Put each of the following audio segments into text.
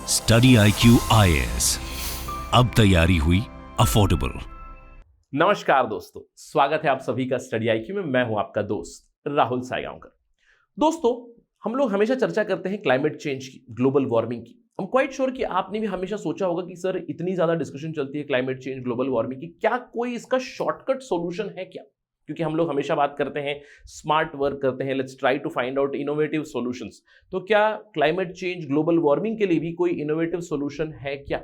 Study IQ IAS, अब तैयारी हुई अफोर्डेबल। नमस्कार दोस्तों, स्वागत है आप सभी का स्टडी IQ में। मैं हूं आपका दोस्त राहुल सायगांवकर। दोस्तों, हम लोग हमेशा चर्चा करते हैं क्लाइमेट चेंज की, ग्लोबल वार्मिंग की। I'm क्वाइट श्योर कि आपने भी हमेशा सोचा होगा कि सर इतनी ज्यादा डिस्कशन चलती है क्लाइमेट चेंज, ग्लोबल वार्मिंग की, क्या कोई इसका शॉर्टकट सॉल्यूशन है क्या? क्योंकि हम लोग हमेशा बात करते हैं, स्मार्ट वर्क करते हैं, let's try to find out innovative solutions. तो क्या क्लाइमेट चेंज, ग्लोबल वार्मिंग के लिए भी कोई इनोवेटिव सॉल्यूशन है क्या?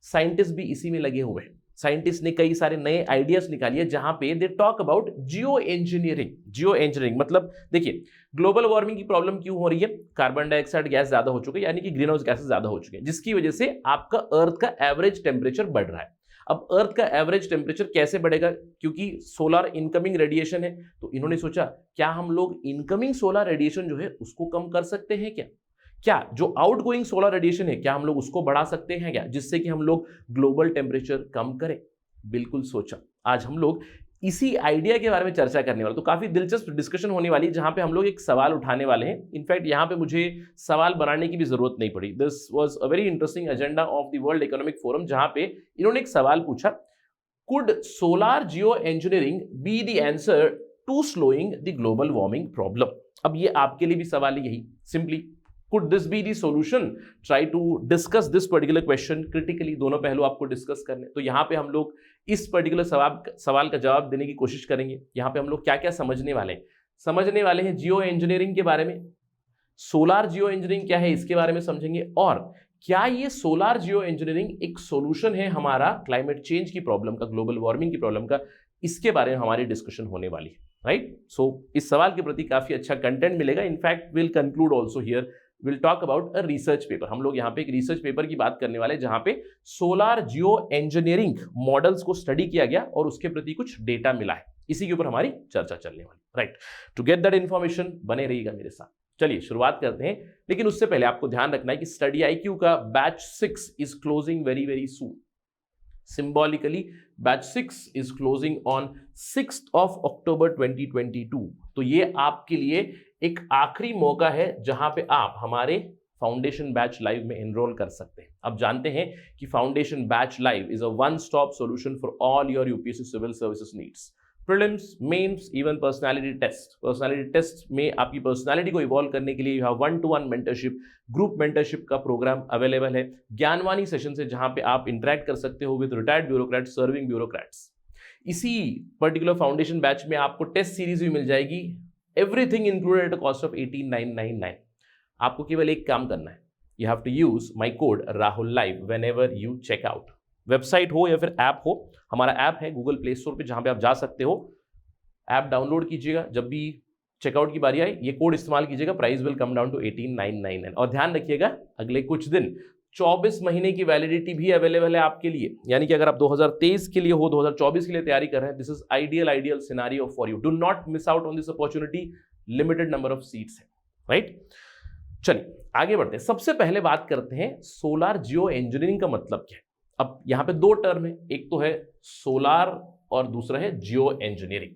साइंटिस्ट भी इसी में लगे हुए हैं। साइंटिस्ट ने कई सारे नए आइडियाज निकाली है जहां पे they talk about Jio engineering. Geo engineering मतलब देखिए, ग्लोबल वार्मिंग की प्रॉब्लम क्यों हो रही है? कार्बन डाइऑक्साइड गैस ज्यादा हो चुकी है, यानी कि ग्रीन हाउस गैसेस ज्यादा हो चुके हैं, जिसकी वजह से आपका अर्थ का एवरेज टेम्परेचर बढ़ रहा है। अब अर्थ का एवरेज टेम्परेचर कैसे बढ़ेगा? क्योंकि सोलर इनकमिंग रेडिएशन है। तो इन्होंने सोचा, क्या हम लोग इनकमिंग सोलर रेडिएशन जो है उसको कम कर सकते हैं क्या? क्या जो आउटगोइंग सोलर रेडिएशन है, क्या हम लोग उसको बढ़ा सकते हैं क्या, जिससे कि हम लोग ग्लोबल टेम्परेचर कम करें? बिल्कुल सोचा। आज हम लोग इसी आइडिया के बारे में चर्चा करने वाले। तो काफी दिलचस्प डिस्कशन होने वाली है, जहां पे हम लोग एक सवाल उठाने वाले हैं। इनफैक्ट यहां पे मुझे सवाल बनाने की भी जरूरत नहीं पड़ी। This was a very interesting agenda of the World Economic Forum, जहां पे इन्होंने एक सवाल पूछा, could solar geo engineering be the answer to slowing the global warming problem? अब ये आपके लिए भी सवाल है, यही simply, could this be the solution? Try to discuss this particular question critically। दोनों पहलू आपको डिस्कस करने। तो यहाँ पे हम लोग इस पर्टिकुलर सवाल का जवाब देने की कोशिश करेंगे। यहाँ पे हम लोग क्या क्या समझने वाले हैं? समझने वाले हैं जियो इंजीनियरिंग के बारे में, सोलार जियो इंजीनियरिंग क्या है इसके बारे में समझेंगे, और क्या ये सोलार जियो इंजीनियरिंग एक सोल्यूशन है हमारा क्लाइमेट चेंज की प्रॉब्लम का, ग्लोबल वार्मिंग की प्रॉब्लम का? इसके बारे में हमारी डिस्कशन होने वाली है, राइट? सो इस सवाल के प्रति काफी अच्छा कंटेंट मिलेगा। In fact will conclude also here, will talk about a research paper. हम लोग यहाँ पे एक रिसर्च पेपर की बात करने वाले हैं, जहां पे सोलार जियो इंजीनियरिंग मॉडल्स को स्टडी किया गया और उसके प्रति कुछ डेटा मिला है। इसी के ऊपर हमारी चर्चा चलने वाली, right? To get that information बने रहिएगा मेरे साथ। चलिए शुरुआत करते हैं, लेकिन उससे पहले आपको ध्यान रखना है कि स्टडी IQ का batch 6 is closing very very soon. Symbolically, batch 6 is closing on 6th of October 2022। तो ये आपके लिए एक आखिरी मौका है जहां पे आप हमारे फाउंडेशन बैच लाइव में एनरोल कर सकते हैं। अब जानते हैं कि foundation batch live is a one stop solution for all your UPSC civil services needs, prelims, mains, even personality test. पर्सनालिटी टेस्ट में आपकी पर्सनालिटी को इवॉल्व करने के लिए you have 1-to-1 mentorship, group mentorship का प्रोग्राम अवेलेबल है। ज्ञानवाणी सेशन से जहां पे आप इंटरेक्ट कर सकते हो with retired bureaucrats, serving bureaucrats. इसी पर्टिकुलर फाउंडेशन बैच में आपको टेस्ट सीरीज भी मिल जाएगी, everything included at a cost of 18,999। आपको केवल एक काम करना है, you have to use my code Rahul live whenever you check out. Website हो या फिर ऐप हो, हमारा ऐप है गूगल प्ले स्टोर पे, जहां पे आप जा सकते हो। ऐप डाउनलोड कीजिएगा, जब भी चेकआउट की बारी आए ये कोड इस्तेमाल कीजिएगा, price will come down to 18,999। और ध्यान रखिएगा, अगले कुछ दिन 24 महीने की वैलिडिटी भी अवेलेबल है आपके लिए। यानी कि अगर आप 2023 के लिए हो, 2024 के लिए तैयारी कर रहे हैं, this is ideal scenario for you. Do not miss out on this opportunity, limited number of seats है, राइट? चलिए आगे बढ़ते हैं। सबसे पहले बात करते हैं सोलार जियो इंजीनियरिंग का मतलब क्या है। अब यहां पे दो टर्म है, एक तो है सोलार और दूसरा है जियो इंजीनियरिंग।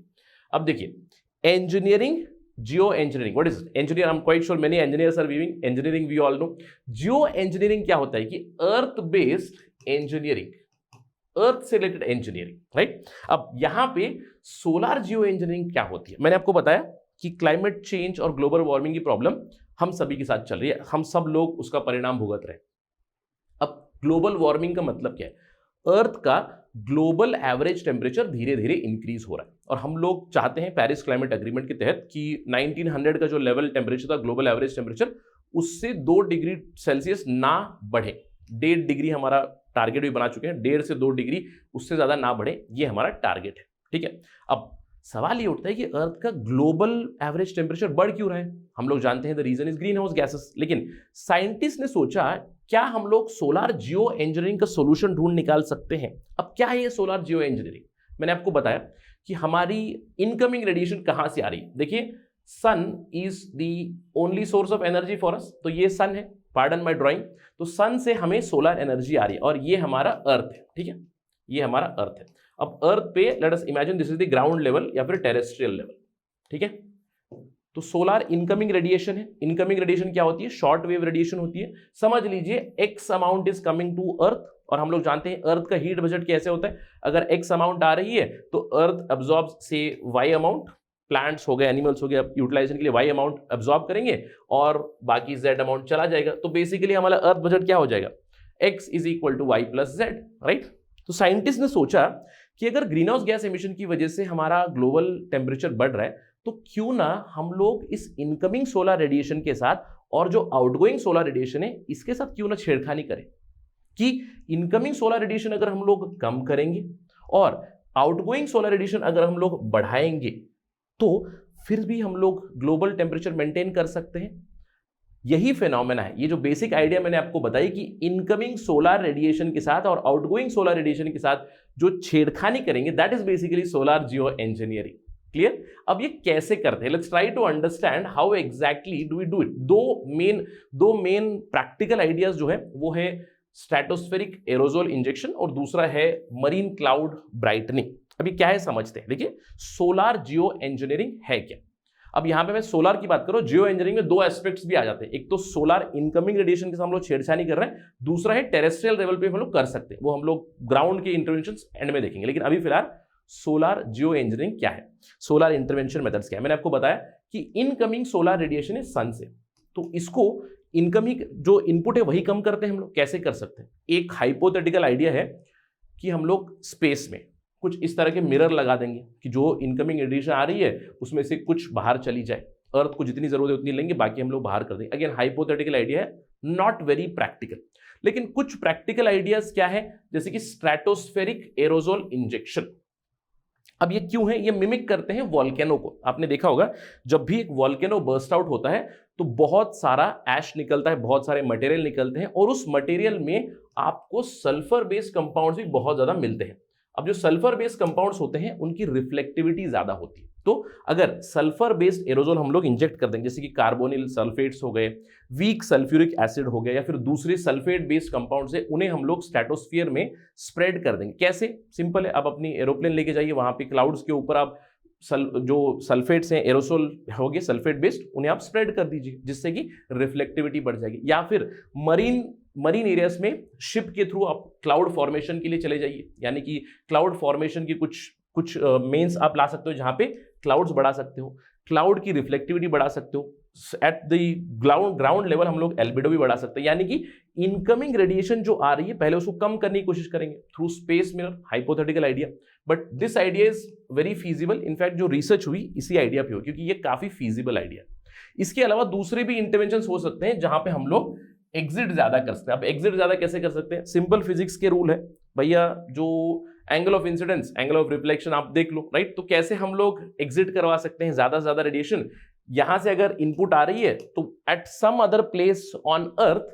अब देखिए, engineering, geo engineering, what is engineer? I am quite sure many engineers are weaving engineering, we all know. Geo engineering क्या होता है कि अर्थ बेस्ड इंजीनियरिंग, अर्थ से रिलेटेड इंजीनियरिंग, राइट? अब यहां पे सोलार जियो इंजीनियरिंग क्या होती है? मैंने आपको बताया कि क्लाइमेट चेंज और ग्लोबल वार्मिंग की प्रॉब्लम हम सभी के साथ चल रही है, हम सब लोग उसका परिणाम भुगत रहे हैं। अब ग्लोबल वार्मिंग का मतलब क्या है? अर्थ का ग्लोबल एवरेज टेम्परेचर धीरे धीरे इंक्रीज हो रहा है, और हम लोग चाहते हैं पेरिस क्लाइमेट एग्रीमेंट के तहत कि 1900 का जो लेवल टेम्परेचर था, ग्लोबल एवरेज टेम्परेचर, उससे 2 डिग्री सेल्सियस ना बढ़े। 1.5 डिग्री हमारा टारगेट भी बना चुके हैं, 1.5 से 2 डिग्री उससे ज्यादा ना बढ़े, ये हमारा टारगेट है, ठीक है? अब सवाल ये उठता है कि अर्थ का ग्लोबल एवरेज टेम्परेचर बढ़ क्यों रहा है? हम लोग जानते हैं the reason is greenhouse gases, लेकिन साइंटिस्ट ने सोचा, क्या हम लोग सोलार जियो इंजीनियरिंग का सोल्यूशन ढूंढ निकाल सकते हैं? अब क्या है ये सोलार जियो इंजीनियरिंग? मैंने आपको बताया कि हमारी इनकमिंग रेडिएशन कहां से आ रही है। देखिए, sun is the only source of energy for us. तो ये सन है, पार्डन माय ड्राइंग। तो सन से हमें सोलर एनर्जी आ रही है, और ये हमारा अर्थ है, ठीक है? ये हमारा अर्थ है। अब अर्थ पे let us imagine this is the ground level या फिर टेरेस्ट्रियल लेवल, ठीक है? तो सोलार इनकमिंग रेडिएशन है। इनकमिंग रेडिएशन क्या होती है? शॉर्ट वेव रेडिएशन होती है। समझ लीजिए X amount is coming to earth, और हम लोग जानते हैं अर्थ का हीट बजट कैसे होता है। अगर एक्स अमाउंट आ रही है तो अर्थ अब्सॉर्ब से वाई अमाउंट, प्लांट्स हो गए, एनिमल्स हो गए, यूटिलाइजेशन के लिए वाई अमाउंट अब्सॉर्ब करेंगे और बाकी जेड अमाउंट चला जाएगा। तो बेसिकली हमारा अर्थ बजट क्या हो जाएगा? X is equal to Y plus Z, right. तो साइंटिस्ट ने सोचा कि अगर ग्रीन हाउस गैस एमिशन की वजह से हमारा ग्लोबल टेम्परेचर बढ़ रहा है तो क्यों ना हम लोग इस इनकमिंग सोलर रेडिएशन के साथ और जो आउटगोइंग सोलर रेडिएशन है इसके साथ क्यों ना छेड़खानी करें, कि इनकमिंग सोलर रेडिएशन अगर हम लोग कम करेंगे और आउटगोइंग सोलर रेडिएशन अगर हम लोग बढ़ाएंगे तो फिर भी हम लोग ग्लोबल टेम्परेचर मेंटेन कर सकते हैं। यही फिनोमेना है, ये जो बेसिक आइडिया मैंने आपको बताई कि इनकमिंग सोलर रेडिएशन के साथ और आउटगोइंग सोलर रेडिएशन के साथ जो छेड़खानी करेंगे, that is basically solar geo engineering. Clear? अब ये कैसे करते हैं? Let's try to understand how exactly do we do it. दो मेन प्रैक्टिकल आइडियाज जो है वो है स्ट्रेटोस्फेरिक एरोजोल इंजेक्शन और दूसरा है मरीन क्लाउड ब्राइटनिंग। अभी क्या है समझते हैं। देखिए, सोलर जियो इंजीनियरिंग है क्या? अब यहां पे मैं सोलर की बात करूं, जियो इंजीनियरिंग में दो एस्पेक्ट्स भी आ जाते हैं। एक तो सोलर इनकमिंग रेडिएशन के साथ हम लोग छेड़छाड़ी कर रहे हैं, दूसरा है टेरेस्ट्रियल लेवल पे हम लोग कर सकते हैं, वो हम लोग ग्राउंड के इंटरवेंशंस एंड में देखेंगे। लेकिन अभी फिलहाल सोलर जियो इंजीनियरिंग क्या है, सोलर इंटरवेंशन मेथड्स क्या है। मैंने आपको बताया कि इनकमिंग सोलर रेडिएशन है सन से, तो इसको इनकमिंग जो इनपुट है वही कम करते हैं हम लोग। कैसे कर सकते हैं? एक हाइपोथेटिकल आइडिया है कि हम लोग स्पेस में कुछ इस तरह के मिरर लगा देंगे कि जो इनकमिंग रेडिएशन आ रही है उसमें से कुछ बाहर चली जाए, अर्थ को जितनी जरूरत है उतनी लेंगे, बाकी हम लोग बाहर कर देंगे। अगेन हाइपोथेटिकल आइडिया है, नॉट वेरी प्रैक्टिकल। लेकिन कुछ प्रैक्टिकल आइडियाज क्या है, जैसे कि स्ट्रेटोस्फेरिक एरोजोल इंजेक्शन। अब ये क्यों है? ये मिमिक करते हैं वॉल्केनो को। आपने देखा होगा जब भी एक वॉल्केनो बर्स्ट आउट होता है तो बहुत सारा ऐश निकलता है, बहुत सारे मटेरियल निकलते हैं और उस मटेरियल में आपको सल्फर बेस्ड कंपाउंड्स भी बहुत ज्यादा मिलते हैं। अब जो सल्फर बेस्ड कंपाउंड्स होते हैं उनकी रिफ्लेक्टिविटी ज्यादा होती है, तो अगर सल्फर बेस्ड एरोजोल हम लोग इंजेक्ट कर देंगे, जैसे कि कार्बोनिल सल्फेट्स हो गए, वीक सल्फ्यूरिक एसिड हो गया, या फिर दूसरे सल्फेट बेस्ड कंपाउंड्स है, उन्हें हम लोग स्ट्रेटोस्फीयर में स्प्रेड कर देंगे। कैसे? सिंपल है, आप अपनी एरोप्लेन लेके जाइए, वहां पे क्लाउड्स के ऊपर आप जो सल्फेट्स हैं, एरोसोल हो गए सल्फेट बेस्ड, उन्हें आप स्प्रेड कर दीजिए जिससे कि रिफ्लेक्टिविटी बढ़ जाएगी। या फिर मरीन एरियाज में शिप के थ्रू आप क्लाउड फॉर्मेशन के लिए चले जाइए, यानी कि क्लाउड फॉर्मेशन की कुछ मेंस आप ला सकते हो जहां पे क्लाउड्स बढ़ा सकते हो, क्लाउड की रिफ्लेक्टिविटी बढ़ा सकते हो। एट द ग्राउंड लेवल हम लोग एल्बिडो भी बढ़ा सकते हैं, यानी कि इनकमिंग रेडिएशन जो आ रही है पहले उसको कम करने की कोशिश करेंगे through space mirror. Hypothetical idea, but this idea is very feasible. In fact जो रिसर्च हुई इसी आइडिया पे हो, क्योंकि ये काफी फीजिबल आइडिया। इसके अलावा दूसरे भी इंटरवेंशन हो सकते हैं जहां पे हम लोग एग्जिट ज्यादा कर सकते हैं। अब एग्जिट ज्यादा कैसे कर सकते हैं? सिंपल फिजिक्स के रूल है भैया, जो angle of incidence, angle of reflection आप देख लो, राइट। तो कैसे हम लोग एग्जिट करवा सकते हैं ज्यादा से ज्यादा रेडिएशन? यहां से अगर इनपुट आ रही है तो at some other place on earth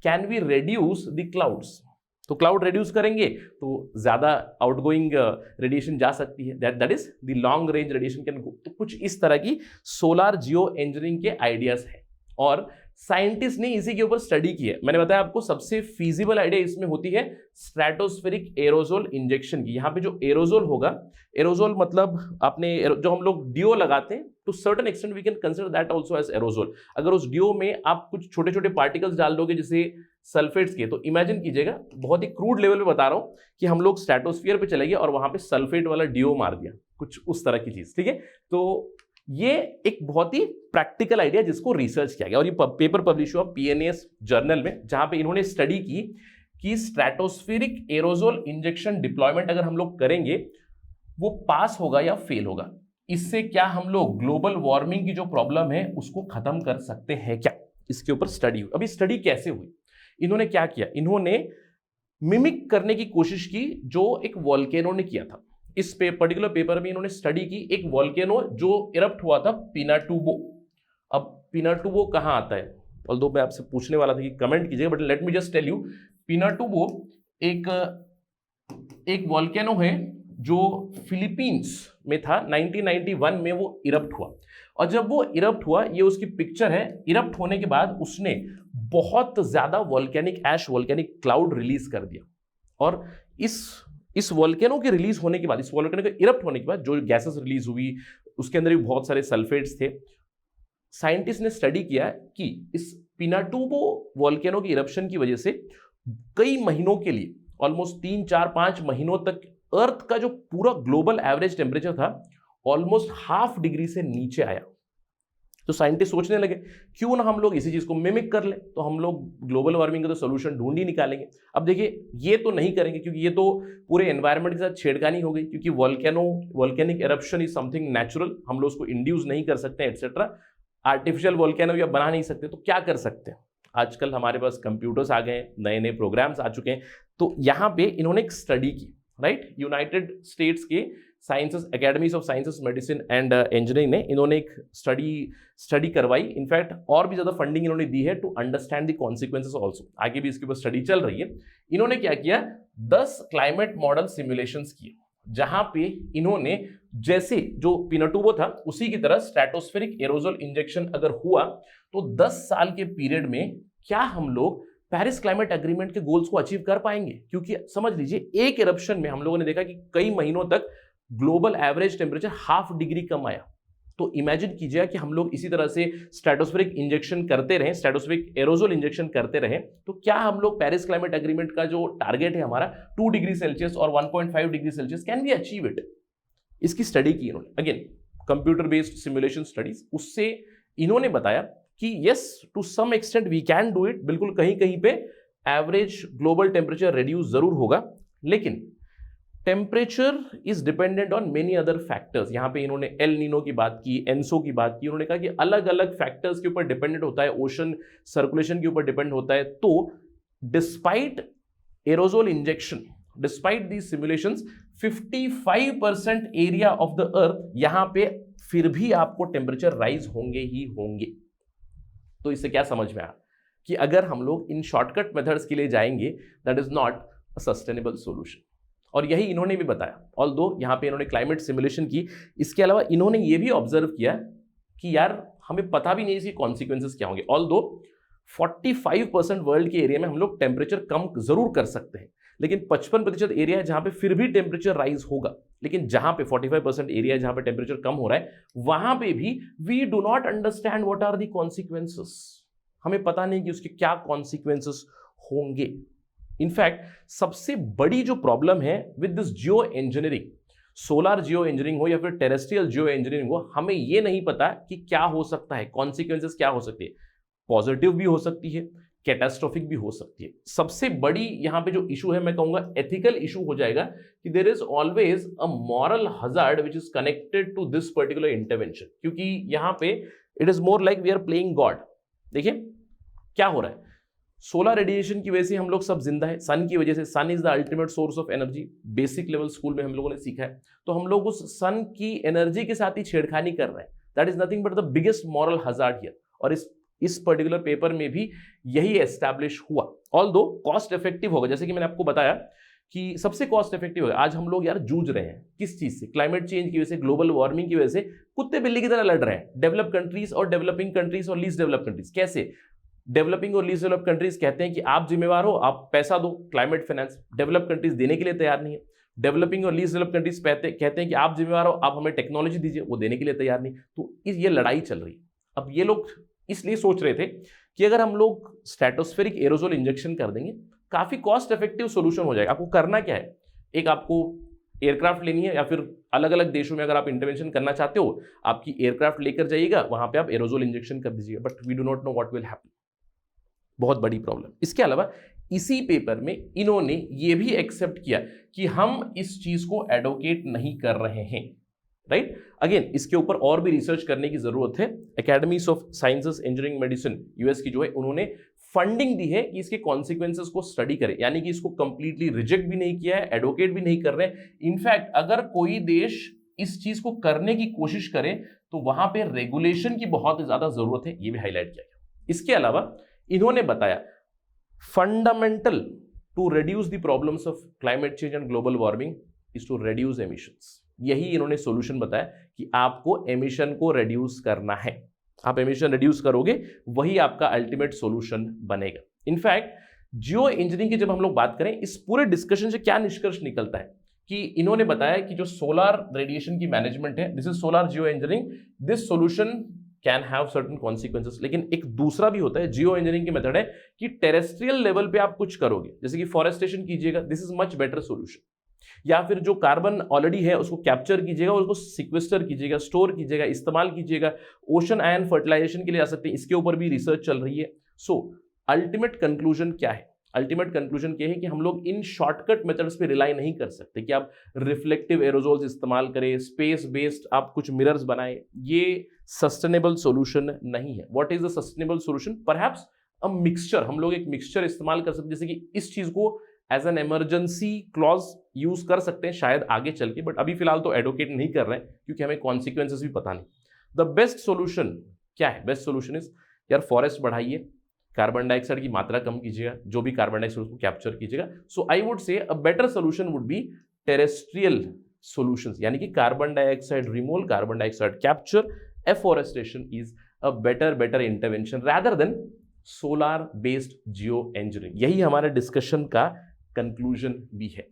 can we reduce the clouds, तो क्लाउड रेड्यूस करेंगे तो ज्यादा आउटगोइंग रेडिएशन जा सकती है, that is the long range radiation can go. तो कुछ इस तरह की सोलर जियो इंजीनियरिंग के आइडियाज है और साइंटिस्ट ने इसी के ऊपर स्टडी की है। मैंने बताया आपको सबसे फीजिबल आइडिया इसमें होती है स्ट्रेटोस्फेरिक एरोजोल इंजेक्शन की। यहाँ पे जो एरोजोल होगा, एरोजोल मतलब आपने जो हम लोग डिओ लगाते हैं, to certain extent we can consider that also as aerosol. अगर उस डिओ में आप कुछ छोटे छोटे पार्टिकल्स डाल दोगे जैसे सल्फेट्स के, तो इमेजिन कीजिएगा, बहुत ही क्रूड लेवल पे बता रहा हूं कि हम लोग स्ट्रेटोस्फीयर पे चले गए और वहां पे सल्फेट वाला डिओ मार दिया, कुछ उस तरह की चीज, ठीक है। तो ये एक बहुत ही प्रैक्टिकल आइडिया जिसको रिसर्च किया गया और ये पेपर पब्लिश हुआ PNAS जर्नल में, जहां पे इन्होंने स्टडी की कि स्ट्रेटोस्फेरिक एरोजोल इंजेक्शन डिप्लॉयमेंट अगर हम लोग करेंगे वो पास होगा या फेल होगा, इससे क्या हम लोग ग्लोबल वार्मिंग की जो प्रॉब्लम है उसको खत्म कर सकते हैं क्या, इसके ऊपर स्टडी हुई। अभी स्टडी कैसे हुई? इन्होंने क्या किया, इन्होंने मिमिक करने की कोशिश की जो एक वॉल्केनो ने किया था। इस पर्टिकुलर पेपर में इन्होंने स्टडी की एक वॉल्केनो जो इरप्ट हुआ था पिनाटुबो। अब पिनाटुबो कहां आता है? ऑल्दो मैं आपसे पूछने वाला था कि कमेंट कीजिएगा, but let me just tell you, Pinatubo एक वॉल्केनो है जो फिलीपींस में था। 1991 में वो इरप्ट हुआ और जब वो इरप्ट हुआ, ये उसकी पिक्चर है, इरप्ट होने के बाद उसने बहुत ज्यादा volcanic ash, volcanic cloud release कर दिया और इस वॉल्केनो के रिलीज होने के बाद, इस वॉल्केनो के इरप्ट होने के बाद जो गैसेस रिलीज हुई उसके अंदर भी बहुत सारे सल्फेट्स थे, साइंटिस्ट ने स्टडी किया कि इस पिनाटुबो वोल्केनो की इरप्शन की वजह से कई महीनों के लिए, ऑलमोस्ट 3-4-5 महीनों तक अर्थ का जो पूरा ग्लोबल एवरेज टेम्परेचर था ऑलमोस्ट 0.5 डिग्री से नीचे आया। तो साइंटिस्ट सोचने लगे क्यों ना हम लोग इसी चीज को मिमिक कर ले, तो हम लोग ग्लोबल वार्मिंग का तो सोल्यूशन ढूंढ ही निकालेंगे। अब देखिए ये तो नहीं करेंगे क्योंकि ये तो पूरे एनवायरनमेंट के साथ छेड़खानी हो गई, क्योंकि volcanic eruption is something natural, हम लोग उसको इंड्यूस नहीं कर सकते एटसेट्रा। आर्टिफिशियल वोल्केनो या बना नहीं सकते, तो क्या कर सकते हैं? आजकल हमारे पास कंप्यूटर्स आ गए, नए नए प्रोग्राम्स आ चुके हैं। तो यहाँ पे इन्होंने एक स्टडी की, राइट, यूनाइटेड स्टेट्स के sciences academies of sciences medicine and engineering ने इन्होंने एक स्टडी करवाई। इनफैक्ट और भी ज्यादा फंडिंग इन्होंने दी है to understand the consequences also. आगे भी इसके ऊपर स्टडी चल रही है। इन्होंने क्या किया, 10 क्लाइमेट मॉडल सिमुलेशंस किए, जहां पे इन्होंने जैसे जो पिनाटुबो था उसी की तरह स्ट्रेटोस्फेरिक एरोजोल इंजेक्शन अगर हुआ तो 10 साल के पीरियड में क्या हम लोग पेरिस क्लाइमेट एग्रीमेंट के गोल्स को अचीव कर पाएंगे। क्योंकि समझ लीजिए एक इरप्शन में हम लोगों ने देखा कि कई महीनों तक ग्लोबल एवरेज टेम्परेचर 0.5 डिग्री कम आया। तो इमेजिन कीजिए कि हम लोग इसी तरह से स्ट्रेटोस्फेरिक इंजेक्शन करते रहें, स्ट्रेटोस्फेरिक एरोजोल इंजेक्शन करते रहें, तो क्या हम लोग पेरिस क्लाइमेट एग्रीमेंट का जो टारगेट है हमारा 2 डिग्री सेल्सियस और 1.5 degree Celsius, can we achieve it? इसकी स्टडी की इन्होंने, again computer based simulation studies. उससे इन्होंने बताया कि yes to some extent we can do it, बिल्कुल कहीं कहीं पे एवरेज ग्लोबल टेम्परेचर रिड्यूस जरूर होगा, लेकिन temperature is dependent on many other factors. यहां पे इन्होंने एल नीनो की बात की, एनसो की बात की, उन्होंने कहा कि अलग अलग फैक्टर्स के ऊपर डिपेंडेंट होता है, ओशन सर्कुलेशन के ऊपर डिपेंड होता है। तो despite aerosol injection, despite the simulations, 55% area of the earth यहां पे फिर भी आपको टेम्परेचर राइज होंगे ही होंगे। तो इससे क्या समझ में आया कि अगर हम लोग इन शॉर्टकट मेथड्स के लिए जाएंगे, that is not a sustainable solution. और यही इन्होंने भी बताया, ऑल्दो यहां पे इन्होंने क्लाइमेट सिमुलेशन की, इसके अलावा इन्होंने ये भी ऑब्जर्व किया कि यार हमें पता भी नहीं इसके कॉन्सिक्वेंसेस क्या होंगे। ऑल्दो 45% वर्ल्ड के एरिया में हम लोग टेम्परेचर कम जरूर कर सकते हैं, लेकिन 55% एरिया है जहां पे फिर भी टेम्परेचर राइज होगा। लेकिन जहां पे 45% एरिया है जहां पे टेम्परेचर कम हो रहा है, वहां पे भी we do not understand what are the consequences. हमें पता नहीं कि उसके क्या कॉन्सिक्वेंसेस होंगे। इनफैक्ट सबसे बड़ी जो प्रॉब्लम है with this Jio engineering, solar geo engineering हो या फिर टेरेस्ट्रियल जियो इंजीनियरिंग हो, हमें यह नहीं पता कि क्या हो सकता है, कॉन्सिक्वेंसेस क्या हो सकती है। पॉजिटिव भी हो सकती है, कैटास्ट्रोफिक भी हो सकती है। सबसे बड़ी यहां पे जो इशू है, मैं कहूंगा एथिकल इशू हो जाएगा कि there is always a moral hazard which is connected to this particular intervention, क्योंकि यहां पे it is more like we are playing God. देखिए क्या हो रहा है, सोलर रेडिएशन की वजह से हम लोग सब जिंदा है, सन की वजह से। Sun is the ultimate source of energy, basic level school में हम लोगों ने सीखा है। तो हम लोग उस सन की एनर्जी के साथ ही छेड़खानी कर रहे हैं। That is nothing but the biggest moral hazard here. और इस पर्टिकुलर पेपर में भी यही एस्टैब्लिश हुआ। ऑल्दो कॉस्ट इफेक्टिव होगा, जैसे कि मैंने आपको बताया कि सबसे कॉस्ट इफेक्टिव होगा। आज हम लोग यार जूझ रहे हैं किस चीज से? क्लाइमेट चेंज की वजह से, ग्लोबल वार्मिंग की वजह से कुत्ते बिल्ली की तरह लड़ रहे हैं, डेवलप कंट्रीज और डेवलपिंग कंट्रीज और लीस्ट डेवलप कंट्रीज। कैसे? डेवलपिंग और लीस्ट डेवलप कंट्रीज कहते हैं कि आप जिम्मेवार हो, आप पैसा दो, क्लाइमेट फाइनेंस। डेवलप कंट्रीज देने के लिए तैयार नहीं है। डेवलपिंग और लीस्ट डेवलप कंट्रीज कहते हैं कि आप जिम्मेवार हो, आप हमें टेक्नोलॉजी दीजिए, वो देने के लिए तैयार नहीं। तो ये लड़ाई चल रही है। अब ये लोग इसलिए सोच रहे थे कि अगर हम लोग स्ट्रेटोस्फेरिक एरोजोल इंजेक्शन कर देंगे, काफी कॉस्ट इफेक्टिव सोल्यूशन हो जाएगा। आपको करना क्या है, एक आपको एयरक्राफ्ट लेनी है, या फिर अलग अलग देशों में अगर आप इंटरवेंशन करना चाहते हो, आपकी एयरक्राफ्ट लेकर जाइएगा, वहां पे आप एरोजोल इंजेक्शन कर दीजिएगा। But we do not know what will happen. बहुत बड़ी प्रॉब्लम। इसके अलावा इसी पेपर में इन्होंने ये भी एक्सेप्ट किया कि हम इस चीज को एडवोकेट नहीं कर रहे हैं, राइट। अगेन इसके ऊपर और भी रिसर्च करने की जरूरत है। Academies of sciences engineering medicine US की जो है, उन्होंने फंडिंग दी है कि इसके कॉन्सिक्वेंसेस को स्टडी करे, यानी कि इसको कंप्लीटली रिजेक्ट भी नहीं किया है, एडवोकेट भी नहीं कर रहे हैं। इनफैक्ट अगर कोई देश इस चीज को करने की कोशिश करे तो वहां पे रेगुलेशन की बहुत ज्यादा जरूरत है, ये भी हाईलाइट किया गया। इसके अलावा इन्होंने बताया fundamental to reduce the problems of climate change and global warming is to reduce emissions. यही इन्होंने सॉल्यूशन बताया कि आपको एमिशन को रिड्यूस करना है। आप एमिशन रिड्यूस करोगे, वही आपका अल्टीमेट सॉल्यूशन बनेगा। इनफैक्ट जियो इंजीनियरिंग की जब हम लोग बात करें, इस पूरे डिस्कशन से क्या निष्कर्ष निकलता है कि इन्होंने बताया कि जो सोलर रेडिएशन की मैनेजमेंट है, this is solar geo engineering, this solution can have certain consequences, लेकिन एक दूसरा भी होता है जियो इंजीनियरिंग की मेथड है कि टेरेस्ट्रियल लेवल पे आप कुछ करोगे, जैसे कि फॉरेस्टेशन कीजिएगा, this is much better solution. या फिर जो कार्बन ऑलरेडी है उसको कैप्चर कीजिएगा, उसको सिक्वेस्टर कीजिएगा, स्टोर कीजिएगा, इस्तेमाल कीजिएगा, ओशन आयन फर्टिलाइजेशन के लिए आ सकते हैं, इसके ऊपर भी रिसर्च चल रही है। सो अल्टीमेट कंक्लूजन क्या है? अल्टीमेट कंक्लूजन क्या है कि हम लोग इन शॉर्टकट मेथड्स पे रिलाई नहीं कर सकते कि आप रिफ्लेक्टिव एरोजोल्स इस्तेमाल करें, स्पेस बेस्ड आप कुछ मिरर्स बनाए, ये सस्टेनेबल सॉल्यूशन नहीं है। What is the sustainable solution? Perhaps a mixture, हम लोग एक मिक्सचर इस्तेमाल कर सकते हैं, जैसे कि इस चीज को as an emergency clause use कर सकते हैं शायद आगे चल के, बट अभी फिलहाल तो एडवोकेट नहीं कर रहे हैं क्योंकि हमें कॉन्सिक्वेंसेस भी पता नहीं। द बेस्ट सोल्यूशन क्या है? बेस्ट सोल्यूशन इज यार फॉरेस्ट बढ़ाइए, कार्बन डाइऑक्साइड की मात्रा कम कीजिएगा, जो भी कार्बन डाइऑक्साइड उसको कैप्चर कीजिएगा। सो I would say a better solution would be terrestrial solutions, यानी कि carbon dioxide removal, carbon dioxide capture, afforestation is a better intervention rather than solar based Jio engineering. यही हमारे डिस्कशन का conclusion भी है।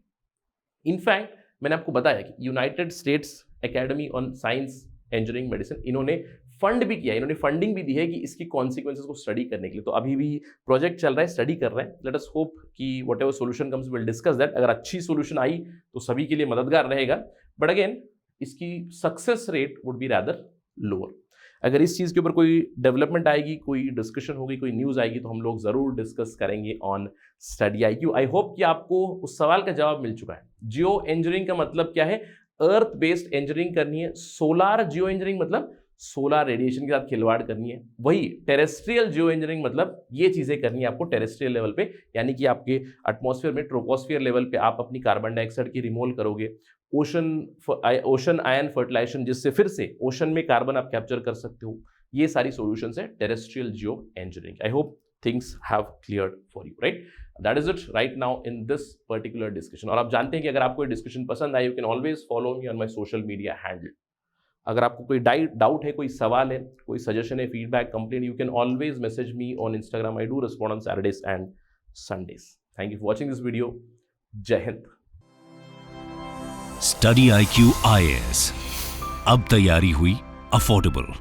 In fact मैंने आपको बताया कि United states academy on science engineering medicine, इन्होंने फंड भी किया, इन्होंने फंडिंग भी दी है कि इसकी कॉन्सिक्वेंसेस को स्टडी करने के लिए। तो अभी भी प्रोजेक्ट चल रहा है, स्टडी कर रहे हैं। लेट अस होप कि what ever solution comes will discuss that. अगर अच्छी सोल्यूशन आई तो सभी के लिए मददगार रहेगा, बट अगेन इसकी success rate would be rather lower. अगर इस चीज़ के ऊपर कोई डेवलपमेंट आएगी, कोई डिस्कशन होगी, कोई न्यूज़ आएगी, तो हम लोग ज़रूर डिस्कस करेंगे on study IQ। I hope कि आपको उस सवाल का जवाब मिल चुका है। जियो इंजीनियरिंग का मतलब क्या है? अर्थ बेस्ड इंजीनियरिंग करनी है। सोलार जियो इंजीनियरिंग मतलब सोलार रेडिएशन के साथ खिलवाड़ करनी है। वही टेरेस्ट्रियल जियो इंजीनियरिंग मतलब ये चीज़ें करनी है आपको टेरेस्ट्रियल लेवल पे, यानी कि आपके एटमॉस्फेयर में ट्रोपोस्फियर लेवल पे आप अपनी कार्बन डाइऑक्साइड की रिमूवल करोगे, ओशन आयन फर्टिलाइजेशन, जिससे फिर से ओशन में कार्बन आप कैप्चर कर सकते हो। ये सारी सॉल्यूशंस है terrestrial Jio engineering. I hope things have cleared for you, right? That is it right now in this particular discussion. और आप जानते हैं कि अगर आपको ये डिस्कशन पसंद आए, you can always follow me on my social media handle. अगर आपको कोई डाउट है, कोई सवाल है, कोई सजेशन है, feedback, complain, you can always message me on Instagram. I do respond on Saturdays and Sundays. Thank you for watching this video. जय हिंद। स्टडी IQ IAS, अब तैयारी हुई अफोर्डेबल।